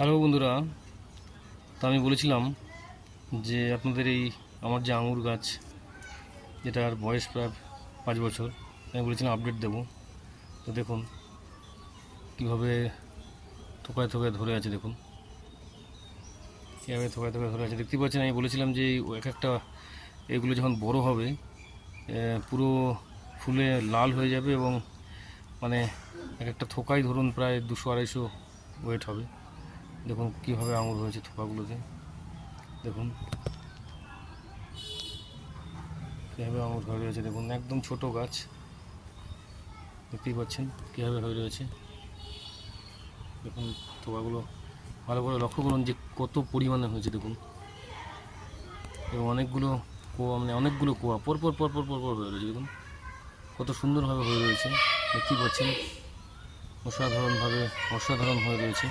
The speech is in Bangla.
হ্যালো বন্ধুরা, তো আমি বলেছিলাম যে আপনাদের এই আমার যে আঙুর গাছ, যেটার বয়স প্রায় 5 বছর, আমি বলেছিলাম আপডেট দেব। তো দেখুন কীভাবে থোকায় থোকায় ধরে আছে, দেখুন কীভাবে থোকায় থোকায় ধরে আছে দেখতে পাচ্ছেন। আমি বলেছিলাম যে এক একটা এগুলো যখন বড় হবে পুরো ফুলে লাল হয়ে যাবে এবং মানে এক একটা থোকাই ধরুন প্রায় 200-250 ওয়েট হবে। দেখুন কীভাবে আঙুর হয়েছে থোকাগুলোতে, দেখুন কীভাবে আঙুর হয়ে রয়েছে। দেখুন একদম ছোট গাছ, দেখতেই পাচ্ছেন কীভাবে হয়ে রয়েছে। দেখুন থোকাগুলো ভালো করে লক্ষ্য করুন যে কত পরিমাণে হয়েছে। দেখুন এবং অনেকগুলো কোয়া, মানে অনেকগুলো কোয়া পরপর পরপর পরপর হয়ে রয়েছে। দেখুন কত সুন্দরভাবে হয়ে রয়েছে, দেখতেই পাচ্ছেন অসাধারণ হয়ে রয়েছে।